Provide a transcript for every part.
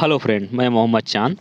Hello friend, मैं मोहम्मद चांद।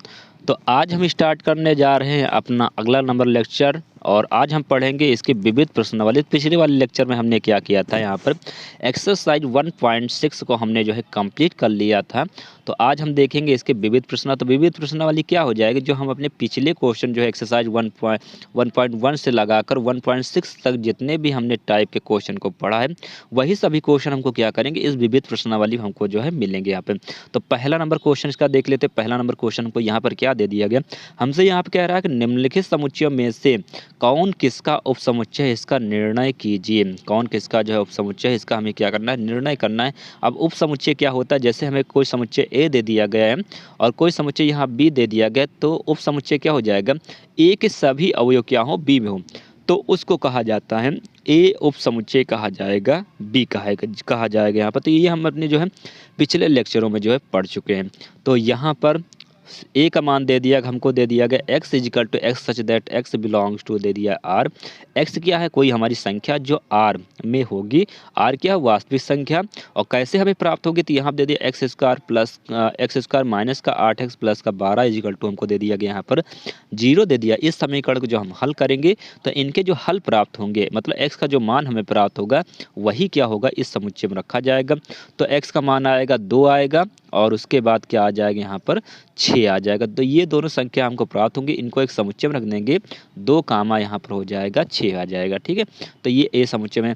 तो आज हम स्टार्ट करने जा रहे हैं अपना अगला नंबर लेक्चर और आज हम पढ़ेंगे इसके विविध प्रश्नावली। पिछले वाले लेक्चर में हमने क्या किया था, यहाँ पर एक्सरसाइज 1.6 को हमने जो है कंप्लीट कर लिया था। तो आज हम देखेंगे इसके विविध प्रश्न। तो विविध प्रश्नावली क्या हो जाएगी, जो हम अपने पिछले क्वेश्चन जो है एक्सरसाइज 1.1 से लगाकर 1.6 तक जितने भी हमने टाइप के क्वेश्चन को पढ़ा है, वही सभी क्वेश्चन हमको क्या करेंगे, इस विविध प्रश्नावली हमको जो है मिलेंगे यहाँ पे। तो पहला नंबर क्वेश्चन इसका देख लेते हैं। पहला नंबर क्वेश्चन हमको यहाँ पर क्या दे दिया गया, हमसे यहाँ पे कह रहा है कि निम्नलिखित समुच्चयों में से कौन किसका उपसमुच्चय है, इसका निर्णय कीजिए। कौन किसका जो है उपसमुच्चय है, इसका हमें क्या करना है, निर्णय करना है। अब उपसमुच्चय क्या होता है, जैसे हमें कोई समुच्चय ए दे दिया गया है और कोई समुच्चय यहाँ बी दे दिया गया, तो उपसमुच्चय क्या हो जाएगा, ए के सभी अवयव क्या हो, बी में हो, तो उसको कहा जाता है ए उपसमुच्चय कहा जाएगा, बी कहा जाएगा यहाँ पर। तो ये हम अपने जो है पिछले लेक्चरों में जो है पढ़ चुके हैं। तो यहाँ पर ए का मान दे दिया, हमको दे दिया गया x is equal to x such that x belongs to, दे दिया r। x क्या है, कोई हमारी संख्या जो r में होगी। r क्या है, वास्तविक संख्या। और कैसे हमें प्राप्त होगी, तो यहाँ दे दिया x square plus x square minus का 8x प्लस का 12 इजिकल टू हमको दे दिया गया यहाँ पर 0 दे दिया। इस समीकरण को जो हम हल करेंगे तो इनके जो हल प्राप्त होंगे, मतलब x का जो मान हमें प्राप्त होगा वही क्या होगा, इस समुच्चय में रखा जाएगा। तो x का मान आएगा 2 आएगा और उसके बाद क्या आ जाएगा, यहाँ पर 6 आ जाएगा। तो ये दोनों संख्या हमको प्राप्त होंगी, इनको एक समुच्चय में रख देंगे, 2 कामा यहाँ पर हो जाएगा 6 आ जाएगा। ठीक है, तो ये ए समुच्चय में।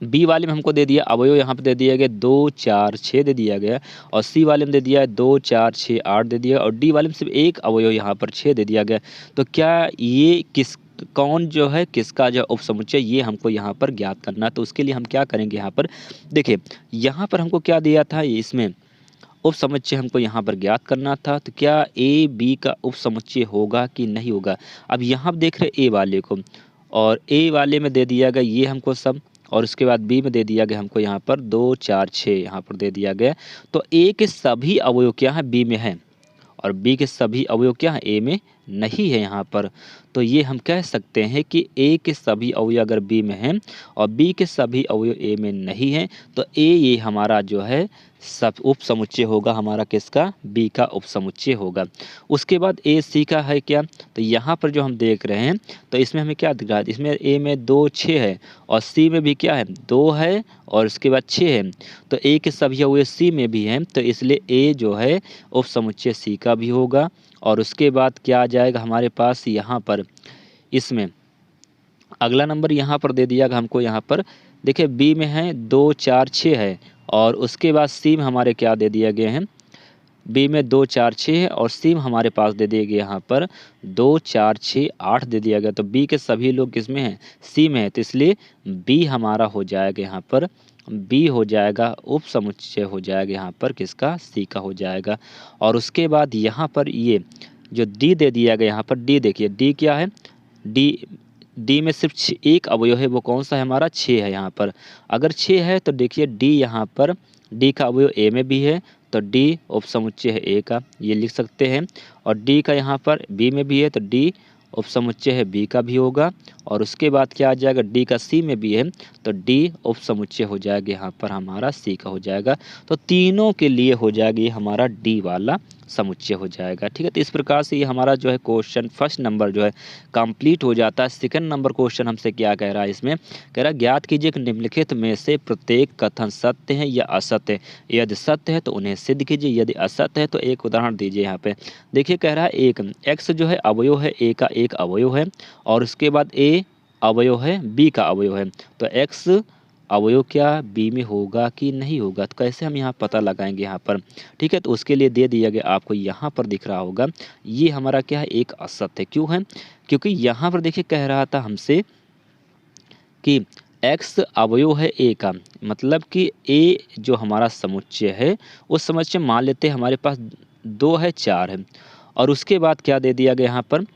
बी वाले में हमको दे दिया अवयव, यहाँ पे दे दिया गया 2 4 6 दे दिया गया, और सी वाले में दे दिया है 2 4 6 8 दे दिया, और डी वाले में सिर्फ एक अवयव यहाँ पर 6 दे दिया गया। तो क्या ये कौन जो है किसका जो उपसमुच्चय, ये हमको यहाँ पर ज्ञात करना है। तो उसके लिए हम क्या करेंगे, यहाँ पर देखिए, यहाँ पर हमको क्या दिया था, इसमें उपसमुच्चय हमको यहाँ पर ज्ञात करना था। तो क्या ए बी का उपसमुच्चय होगा कि नहीं होगा। अब यहाँ देख रहे ए वाले को, और ए वाले में दे दिया गया ये हमको सब, और उसके बाद बी में दे दिया गया हमको यहाँ पर 2 4 6 यहाँ पर दे दिया गया। तो ए के सभी अवयव क्या है, बी में है, और बी के सभी अवयव क्या है, ए में नहीं है यहाँ पर। तो ये हम कह सकते हैं कि ए के सभी अवयव अगर बी में हैं और बी के सभी अवयव ए में नहीं हैं, तो ए ये हमारा जो है सब उपसमुच्चय होगा, हमारा किसका, बी का उपसमुच्चय होगा। उसके बाद ए सी का है क्या, तो यहाँ पर जो हम देख रहे हैं, तो इसमें हमें क्या दिख रहा है, इसमें ए में 2 6 है और सी में भी क्या है, 2 है और उसके बाद 6 है। तो ए के सभी अवयव सी में भी हैं, तो इसलिए ए जो है उपसमुच्चय सी का भी होगा। और उसके बाद क्या आ जाएगा हमारे पास, यहाँ पर इसमें अगला नंबर यहाँ पर दे दिया हमको, यहाँ पर देखिए बी में है 2 4 6 है, और उसके बाद सी में हमारे क्या दे दिया गए हैं, बी में 2 4 6 है, और सी में हमारे पास दे दिए गए यहाँ पर 2 4 6 8 दे दिया गया। तो बी के सभी लोग किस में हैं, सी में है, तो इसलिए बी हमारा हो जाएगा यहाँ पर, बी हो जाएगा उपसमुच्चय हो जाएगा यहाँ पर किसका, सी का हो जाएगा। और उसके बाद यहाँ पर ये जो डी दे दिया गया, यहाँ पर डी देखिए, डी क्या है, डी डी में सिर्फ एक अवयव है, वो कौन सा है हमारा, 6 है। यहाँ पर अगर 6 है तो देखिए डी यहाँ पर, डी का अवयव ए में भी है, तो डी उपसमुच्चय है ए का, ये लिख सकते हैं। और डी का यहाँ पर बी में भी है, तो डी उपसमुच्चय है बी का भी होगा। और उसके बाद क्या आ जाएगा, डी का सी में भी है, तो डी उपसमुच्चय हो जाएगा यहाँ पर हमारा सी का हो जाएगा। तो तीनों के लिए हो जाएगा ये हमारा डी वाला समुच्चय हो जाएगा। ठीक है, तो इस प्रकार से ये हमारा जो है क्वेश्चन फर्स्ट नंबर जो है कंप्लीट हो जाता है। सेकंड नंबर क्वेश्चन हमसे क्या कह रहा है, इसमें कह रहा है ज्ञात कीजिए कि निम्नलिखित में से प्रत्येक कथन सत्य है या असत्य है, यदि सत्य है तो उन्हें सिद्ध कीजिए, यदि असत्य है तो एक उदाहरण दीजिए। यहाँ पे देखिए कह रहा है एक एक्स जो है अवयव है, ए का एक अवयव है, और उसके बाद ए अवयव है, बी का अवयव है। तो एक्स अवयव क्या बी में होगा कि नहीं होगा, तो कैसे हम यहाँ पता लगाएंगे यहाँ पर। ठीक है, तो उसके लिए दे दिया गया आपको, यहाँ पर दिख रहा होगा ये हमारा क्या है, एक असत्य है। क्यों है, क्योंकि यहाँ पर देखिए कह रहा था हमसे कि x अवयव है a का, मतलब कि a जो हमारा समुच्चय है उस समुच्चय मान लेते हैं हमारे पास 2 है 4 है। और उसके बाद क्या दे दिया गया यहाँ पर,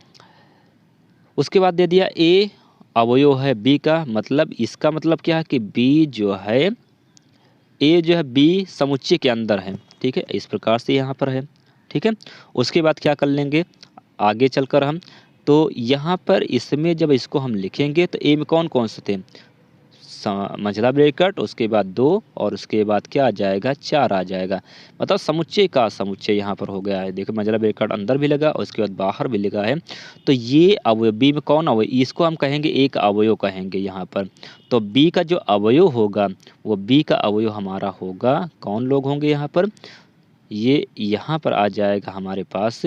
उसके बाद दे दिया a अवयव है b का, मतलब इसका मतलब क्या है कि b जो है, a जो है b समुच्चय के अंदर है। ठीक है, इस प्रकार से यहाँ पर है। ठीक है, उसके बाद क्या कर लेंगे आगे चलकर हम, तो यहाँ पर इसमें जब इसको हम लिखेंगे तो ए में कौन कौन से थे, मंझला ब्रैकेट, उसके बाद 2 और उसके बाद क्या आ जाएगा 4 आ जाएगा। मतलब समुच्चय का समुच्चय यहाँ पर हो गया है। देखो मंझला ब्रैकेट अंदर भी लगा और उसके बाद बाहर भी लगा है। तो ये अवयव बी में कौन अवयव, इसको हम कहेंगे एक अवयव कहेंगे यहाँ पर। तो बी का जो अवयव होगा वो बी का अवयव हमारा होगा, कौन लोग होंगे यहाँ पर, ये यहाँ पर आ जाएगा हमारे पास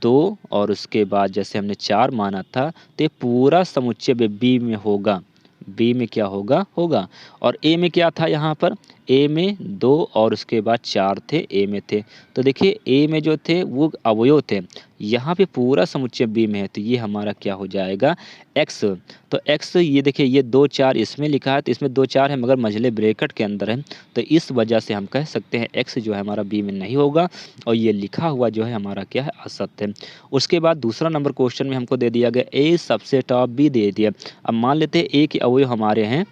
2 और उसके बाद जैसे हमने 4 माना था तो ये पूरा समुच्चय बी में होगा। बी में क्या होगा होगा। और ए में क्या था यहाँ पर, ए में 2 और उसके बाद 4 थे, ए में थे। तो देखिए ए में जो थे वो अवयव थे, यहाँ पे पूरा समुच्चय बी में है तो ये हमारा क्या हो जाएगा एक्स। तो एक्स ये देखिए ये 2 4 इसमें लिखा है तो इसमें 2 4 है मगर मंझले ब्रैकेट के अंदर है, तो इस वजह से हम कह सकते हैं एक्स जो है हमारा बी में नहीं होगा और ये लिखा हुआ जो है हमारा क्या है असत्य है। उसके बाद दूसरा नंबर क्वेश्चन में हमको दे दिया गया ए सबसेट ऑफ बी दे दिया। अब मान लेते हैं ए के अवयव हमारे हैं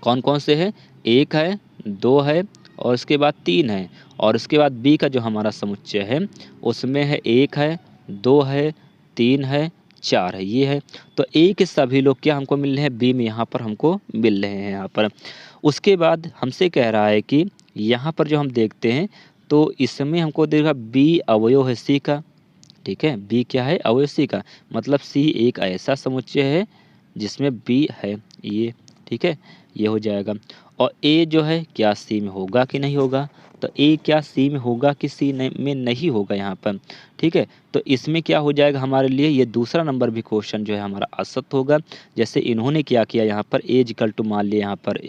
कौन कौन से हैं, 1 है 2 है और उसके बाद 3 है। और उसके बाद बी का जो हमारा समुच्चय है उसमें है 1 है 2 है 3 है 4 है, ये है। तो ए के सभी लोग क्या हमको मिल रहे हैं, बी में यहाँ पर हमको मिल रहे हैं यहाँ पर। उसके बाद हमसे कह रहा है कि यहाँ पर जो हम देखते हैं तो इसमें हमको देगा बी अवयव है सी का, ठीक है, बी क्या है अवयव सी का, मतलब सी एक ऐसा समुच्चय है जिसमें बी है ये, ठीक है, ये हो जाएगा। और ए जो है क्या सी में होगा कि नहीं होगा, तो ए क्या सी में होगा कि सी में नहीं होगा यहाँ पर, ठीक है। तो इसमें क्या हो जाएगा हमारे लिए, ये दूसरा नंबर भी क्वेश्चन जो है हमारा असत्य होगा। जैसे इन्होंने क्या किया यहाँ पर ए इक्वल टू मान लिया यहाँ पर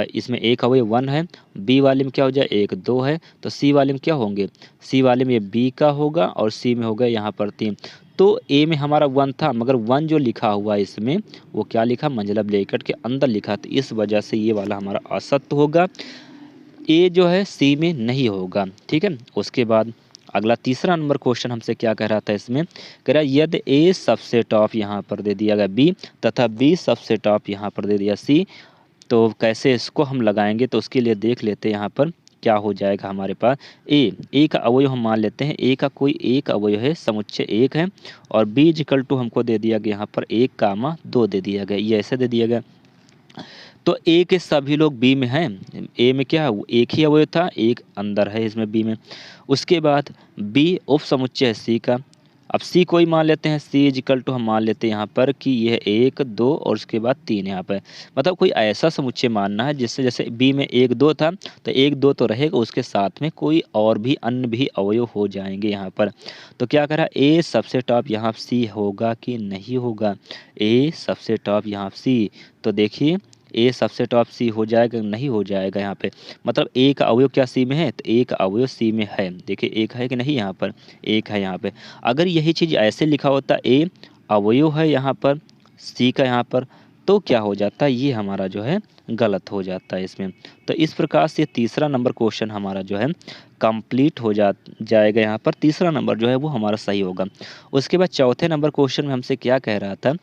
इसमें एक अवयव 1 है, बी वाले में क्या हो जाए 1 2 है, तो सी वाले में क्या होंगे, सी वाले में ये बी का होगा और सी में होगा यहाँ पर 3। तो ए में हमारा 1 था मगर 1 जो लिखा हुआ है इसमें वो क्या लिखा, मंझला ब्रैकेट के अंदर लिखा, तो इस वजह से ये वाला हमारा असत्य होगा, ए जो है सी में नहीं होगा, ठीक है। उसके बाद अगला तीसरा नंबर क्वेश्चन हमसे क्या कह रहा था, इसमें कह रहा है यदि ए सबसेट ऑफ यहाँ पर दे दिया गया बी तथा बी सबसेट ऑफ यहाँ पर दे दिया सी, तो कैसे इसको हम लगाएंगे, तो उसके लिए देख लेते हैं यहाँ पर क्या हो जाएगा हमारे पास। ए का अवयव हम मान लेते हैं, ए का कोई एक अवयव है, समुच्चय 1 है और बी इक्वल टू हमको दे दिया गया यहाँ पर 1, 2 दे दिया गया, ये ऐसे दे दिया गया। तो ए के सभी लोग बी में हैं, ए में क्या है एक ही अवयव था, एक अंदर है इसमें बी में। उसके बाद बी उप समुच्चय है सी का। अब सी कोई मान लेते हैं, सी इक्वल टू हम मान लेते हैं यहाँ पर कि यह 1 2 और उसके बाद 3 यहाँ पर, मतलब कोई ऐसा समुच्चय मानना है जिससे जैसे बी में 1 2 था तो 1 2 तो रहेगा, उसके साथ में कोई और भी अन्य भी अवयव हो जाएंगे यहाँ पर। तो क्या करा ए सबसेट ऑफ यहाँ सी होगा कि नहीं होगा, ए सबसेट ऑफ यहाँ सी, तो देखिए ए सबसेट ऑफ सी हो जाएगा नहीं हो जाएगा यहाँ पे, मतलब ए का अवयव क्या सी में है, तो ए का अवयव सी में है, देखिए एक है कि नहीं यहाँ पर, एक है यहाँ पे। अगर यही चीज़ ऐसे लिखा होता ए अवयव है यहाँ पर सी का यहाँ पर, तो क्या हो जाता है ये हमारा जो है गलत हो जाता है इसमें। तो इस प्रकार से तीसरा नंबर क्वेश्चन हमारा जो है कंप्लीट हो जाएगा यहाँ पर, तीसरा नंबर जो है वो हमारा सही होगा। उसके बाद चौथे नंबर क्वेश्चन में हमसे क्या कह रहा था,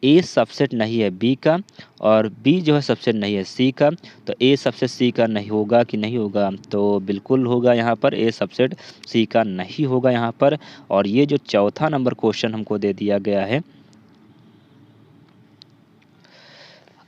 ए सबसेट नहीं है बी का और बी जो है सबसेट नहीं है सी का, तो ए सबसेट सी का नहीं होगा कि नहीं होगा, तो बिल्कुल होगा यहाँ पर ए सबसेट सी का नहीं होगा यहाँ पर। और ये जो चौथा नंबर क्वेश्चन हमको दे दिया गया है,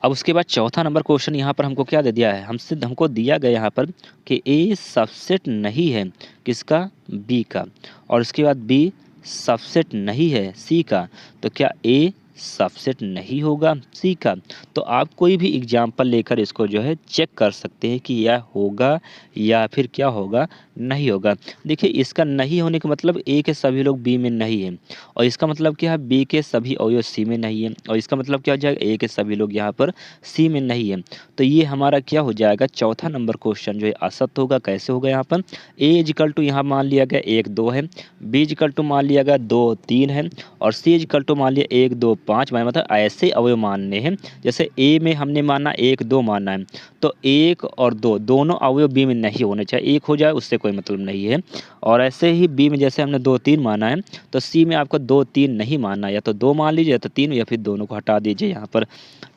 अब उसके बाद चौथा नंबर क्वेश्चन यहाँ पर हमको क्या दे दिया है, हमको दिया गया यहाँ पर कि ए सबसेट नहीं है किसका, बी का, और उसके बाद बी सबसेट नहीं है सी का, तो क्या ए सबसेट नहीं होगा सी का। तो आप कोई भी एग्जाम्पल लेकर इसको जो है चेक कर सकते हैं कि यह होगा या फिर क्या होगा नहीं होगा। देखिए इसका नहीं होने का मतलब ए के सभी लोग बी में नहीं है, और इसका मतलब क्या है बी के सभी अवयव सी में नहीं है, और इसका मतलब क्या हो जाएगा ए के सभी लोग यहाँ पर सी में नहीं है। तो ये हमारा क्या हो जाएगा, चौथा नंबर क्वेश्चन जो है असत्य होगा। कैसे होगा, यहाँ पर ए इक्वल टू यहाँ मान लिया गया 1 2 है, बी इक्वल टू मान लिया गया 2 3 है, और सी इक्वल टू मान लिया 1 2 5, मतलब ऐसे अवयव मानने हैं। जैसे ए में हमने माना 1 2 मानना है, तो 1 और 2 दोनों अवयव बी में नहीं होने चाहिए, एक हो जाए उससे कोई मतलब नहीं है। और ऐसे ही बी में जैसे हमने 2 3 माना है, तो सी में आपको 2 3 नहीं मानना, या तो 2 मान लीजिए या तो 3, या फिर दोनों को हटा दीजिए यहाँ पर,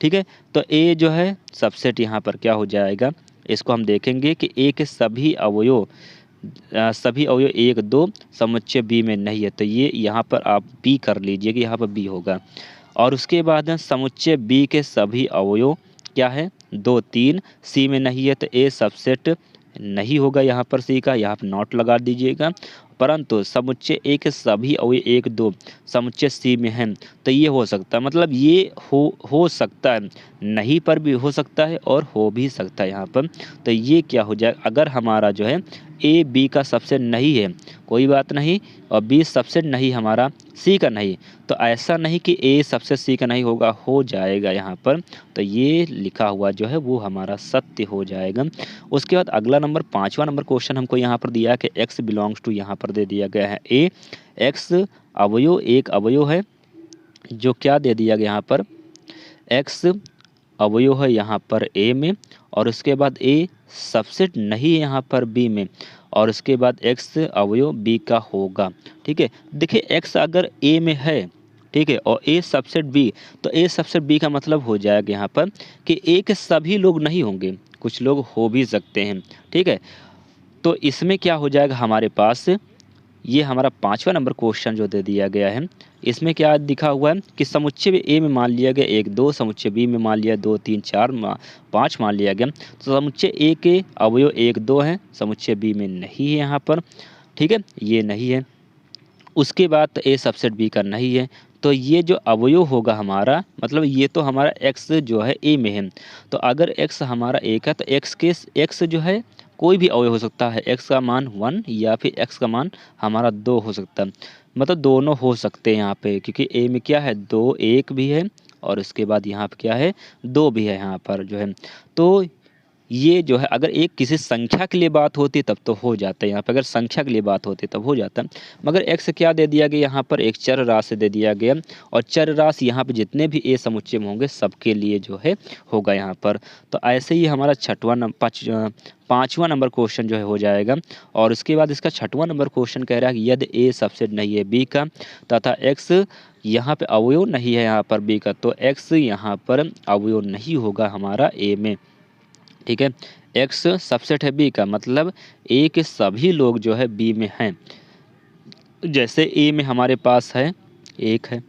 ठीक है। तो ए जो है सबसेट यहाँ पर क्या हो जाएगा, इसको हम देखेंगे कि ए के सभी अवयव 1 2 समुच्चय बी में नहीं है, तो ये यहाँ पर आप बी कर लीजिए कि यहाँ पर बी होगा। और उसके बाद समुच्चय बी के सभी अवयव क्या है 2 3, सी में नहीं है तो ए सबसेट नहीं होगा यहाँ पर सी का, यहाँ पर नॉट लगा दीजिएगा। परंतु समुच्चय ए के सभी अवयव 1 2 समुच्चय सी में हैं तो ये हो सकता है, मतलब ये हो सकता है, नहीं पर भी हो सकता है और हो भी सकता है यहाँ पर। तो ये क्या हो जाए, अगर हमारा जो है ए बी का सबसेट नहीं है कोई बात नहीं, और बी सबसेट नहीं हमारा सी का नहीं, तो ऐसा नहीं कि ए सबसेट सी का नहीं होगा, हो जाएगा यहाँ पर। तो ये लिखा हुआ जो है वो हमारा सत्य हो जाएगा। उसके बाद अगला नंबर 5वां नंबर क्वेश्चन हमको यहाँ पर दिया है कि एक्स बिलोंग्स टू, यहाँ पर दे दिया गया है ए, एक्स अवयव एक अवयव है जो क्या दे दिया गया यहाँ पर, एक्स अवयव है यहाँ पर ए में, और उसके बाद ए सबसेट नहीं है यहाँ पर बी में, और उसके बाद एक्स अवयव बी का होगा। ठीक है, देखिए एक्स अगर ए में है, ठीक है, और ए सबसेट बी, तो ए सबसेट बी का मतलब हो जाएगा यहाँ पर कि ए के सभी लोग नहीं होंगे, कुछ लोग हो भी सकते हैं। ठीक है, तो इसमें क्या हो जाएगा हमारे पास, ये हमारा 5वां नंबर क्वेश्चन जो दे दिया गया है, इसमें क्या लिखा हुआ है कि समुच्चय ए में मान लिया गया 1 2, समुच्चय बी में मान लिया 2 3 4 5 मान लिया गया। तो समुच्चय ए के अवयव 1 2 हैं, समुच्चय बी में नहीं है यहाँ पर। ठीक है, ये नहीं है। उसके बाद ए सबसेट बी का नहीं है, तो ये जो अवयव होगा हमारा, मतलब ये तो हमारा एक्स जो है ए में है, तो अगर एक्स हमारा एक है तो एक्स जो है कोई भी अवयव हो सकता है, एक्स का मान 1 या फिर एक्स का मान हमारा 2 हो सकता है, मतलब दोनों हो सकते हैं यहाँ पे, क्योंकि ए में क्या है 2 1 भी है, और उसके बाद यहाँ पे क्या है 2 भी है यहाँ पर जो है। तो ये जो है अगर एक किसी संख्या के लिए बात होती तब तो हो जाता है, यहाँ पर अगर संख्या के लिए बात होती तब हो जाता है, मगर एक्स क्या दे दिया गया यहाँ पर, एक चर राशि दे दिया गया, और चर राशि यहाँ पे जितने भी ए समुच्चय में होंगे सबके लिए जो है होगा यहाँ पर। तो ऐसे ही हमारा 5वां नंबर क्वेश्चन जो है हो जाएगा। और उसके बाद इसका 6वां नंबर क्वेश्चन कह रहा है कि यदि ए सबसेट नहीं है बी का तथा एक्स यहाँ पे अवयव नहीं है यहाँ पर बी का, तो एक्स यहाँ पर अवयव नहीं होगा हमारा ए में। ठीक है, एक्स सबसेट है बी का, मतलब ए के सभी लोग जो है बी में हैं। जैसे ए में हमारे पास है 1 है,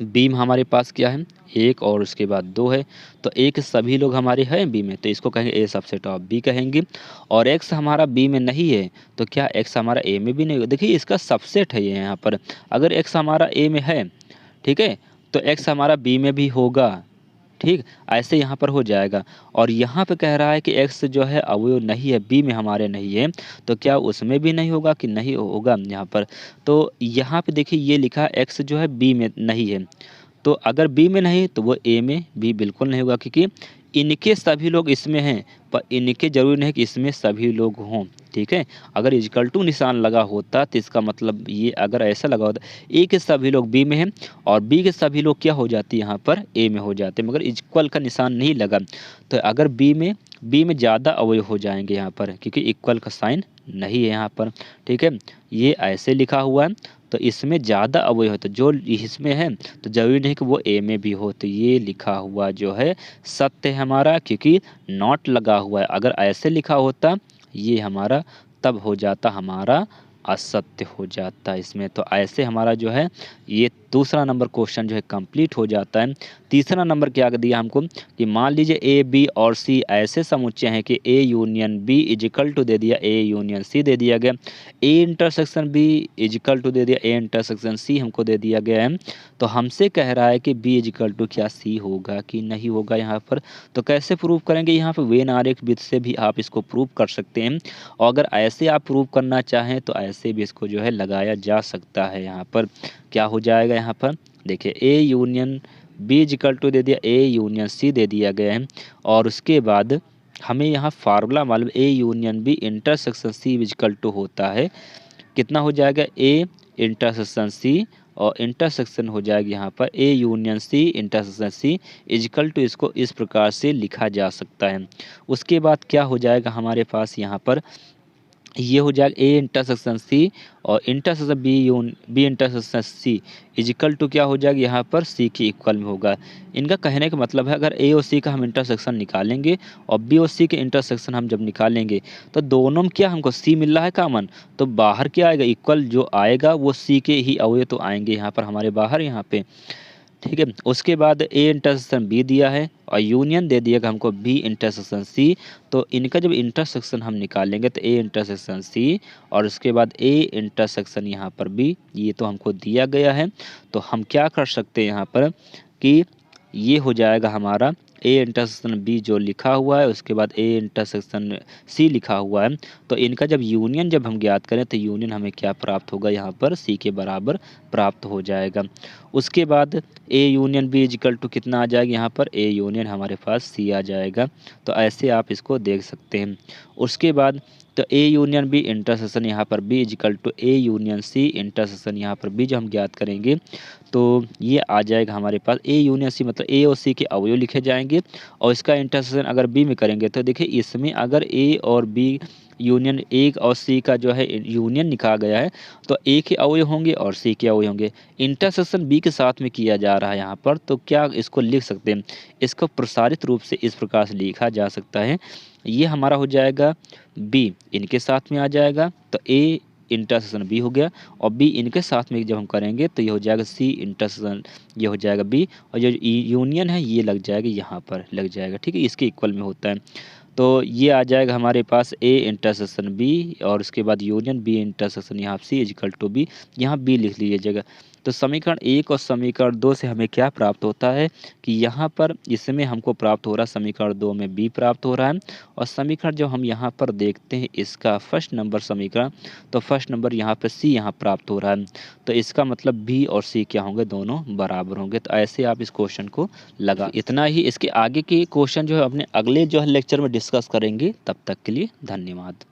बी में हमारे पास क्या है 1 और उसके बाद 2 है, तो ए के सभी लोग हमारे हैं बी में, तो इसको कहेंगे ए सबसेट ऑफ बी कहेंगे। और एक्स हमारा बी में नहीं है, तो क्या एक्स हमारा ए में भी नहीं होगा, देखिए इसका सबसेट है ये यहाँ पर, अगर एक्स हमारा ए में है, ठीक है, तो एक्स हमारा बी में भी होगा। ठीक, ऐसे यहाँ पर हो जाएगा। और यहाँ पे कह रहा है कि एक्स जो है अवयव नहीं है बी में हमारे नहीं है, तो क्या उसमें भी नहीं होगा कि नहीं होगा यहाँ पर। तो यहाँ पे देखिए ये लिखा है एक्स जो है बी में नहीं है, तो अगर बी में नहीं तो वो ए में भी बिल्कुल नहीं होगा, क्योंकि इनके सभी लोग इसमें हैं, पर इनके जरूरी नहीं कि इसमें सभी लोग हों। ठीक है, अगर इक्वल टू निशान लगा होता तो इसका मतलब ये, अगर ऐसा लगा होता ए के सभी लोग बी में हैं और बी के सभी लोग क्या हो जाती यहाँ पर ए में हो जाते, मगर इक्वल का निशान नहीं लगा, तो अगर बी में ज़्यादा अवयव हो जाएंगे यहाँ पर, क्योंकि इक्वल का साइन नहीं है यहाँ पर। ठीक है, ये ऐसे लिखा हुआ है, तो इसमें ज़्यादा अवयव है, तो जो इसमें है तो जरूरी नहीं कि वो ए में भी हो, तो ये लिखा हुआ जो है सत्य है हमारा, क्योंकि नॉट लगा हुआ है। अगर ऐसे लिखा होता ये हमारा, तब हो जाता हमारा असत्य हो जाता है इसमें। तो ऐसे हमारा जो है ये दूसरा नंबर क्वेश्चन जो है कंप्लीट हो जाता है। तीसरा नंबर क्या दिया हमको कि मान लीजिए ए बी और सी ऐसे समुच्चय हैं कि A union B is equal to दे दिया ए यूनियन सी दे दिया गया, A intersection B is equal to दे दिया ए इंटरसेक्शन सी हमको दे दिया गया है। तो हमसे कह रहा है कि बी इजिकल टू क्या सी होगा कि नहीं होगा यहाँ पर। तो कैसे प्रूव करेंगे, यहाँ पर वेन आरेख विधि से भी आप इसको प्रूव कर सकते हैं, और अगर ऐसे आप प्रूव करना चाहें तो ऐसे भी इसको जो है लगाया जा सकता है। यहाँ पर क्या हो जाएगा, यहाँ पर देखिए A union B is equal to दे दिया ए यूनियन सी दे दिया गया है, और उसके बाद हमें यहाँ फार्मूला मालूम A union B intersection C equal to होता है, कितना हो जाएगा ए इंटरसेक्शन सी, और इंटरसेक्शन हो जाएगा यहाँ पर A union C intersection C equal to, इसको इस प्रकार से लिखा जा सकता है। उसके बाद क्या हो जाएगा हमारे पास यहाँ पर, ये हो जाएगा ए इंटरसेक्शन सी और intersection B intersection C equal to क्या हो जाएगा यहाँ पर सी के इक्वल में होगा। इनका कहने का मतलब है अगर ए और सी का हम इंटरसेक्शन निकालेंगे और बी और सी के इंटरसेक्शन हम जब निकालेंगे तो दोनों में क्या हमको सी मिल रहा है कॉमन, तो बाहर क्या आएगा इक्वल जो आएगा वो सी के ही अवयव तो आएंगे यहाँ पर हमारे बाहर यहाँ पे। ठीक है। उसके बाद ए इंटरसेक्शन बी दिया है और यूनियन दे दिया हमको बी इंटरसेक्शन सी। तो इनका जब इंटरसेक्शन हम निकालेंगे तो ए इंटरसेक्शन सी और उसके बाद ए इंटरसेक्शन यहाँ पर बी, ये तो हमको दिया गया है। तो हम क्या कर सकते हैं यहाँ पर कि ये हो जाएगा हमारा ए इंटरसेक्शन बी जो लिखा हुआ है, उसके बाद ए इंटरसेक्शन सी लिखा हुआ है। तो इनका जब यूनियन जब हम ज्ञात करें तो यूनियन हमें क्या प्राप्त होगा, यहाँ पर सी के बराबर प्राप्त हो जाएगा। उसके बाद A union B is equal to कितना आ जाएगा, यहाँ पर ए यूनियन हमारे पास सी आ जाएगा। तो ऐसे आप इसको देख सकते हैं। उसके बाद तो ए यूनियन बी इंटरसेक्शन यहाँ पर B is equal to A union C intersection यहाँ पर बी जो हम ज्ञात करेंगे तो ये आ जाएगा हमारे पास ए यूनियन सी, मतलब ए और सी के अवयव लिखे जाएंगे और इसका इंटरसेक्शन अगर बी में करेंगे तो देखिए इसमें अगर ए और बी यूनियन ए और सी का जो है यूनियन निकाला गया है तो ए के अवयव होंगे और सी के अवयव होंगे। इंटरसेक्शन बी के साथ में किया जा रहा है यहाँ पर, तो क्या इसको लिख सकते हैं, इसको प्रसारित रूप से इस प्रकार से लिखा जा सकता है। ये हमारा हो जाएगा बी इनके साथ में आ जाएगा तो ए इंटरसेक्शन बी हो गया और बी इनके साथ में जब हम करेंगे तो ये हो जाएगा सी इंटरसेक्शन, ये हो जाएगा बी और जो यूनियन है ये लग जाएगा यहाँ पर लग जाएगा। ठीक है, इसके इक्वल में होता है। तो ये आ जाएगा हमारे पास ए इंटरसेक्शन बी और उसके बाद यूनियन बी इंटरसेक्शन यहाँ सी इजिकल टू बी, यहाँ बी लिख लीजिएगा। तो समीकरण 1 और समीकरण 2 से हमें क्या प्राप्त होता है कि यहाँ पर इसमें हमको प्राप्त हो रहा है समीकरण 2 में बी प्राप्त हो रहा है और समीकरण जो हम यहाँ पर देखते हैं इसका फर्स्ट नंबर समीकरण, तो फर्स्ट नंबर यहाँ पर सी यहाँ प्राप्त हो रहा है। तो इसका मतलब बी और सी क्या होंगे, दोनों बराबर होंगे। तो ऐसे आप इस क्वेश्चन को लगा। इतना ही, इसके आगे के क्वेश्चन जो है अपने अगले जो है लेक्चर में डिस्कस करेंगे। तब तक के लिए धन्यवाद।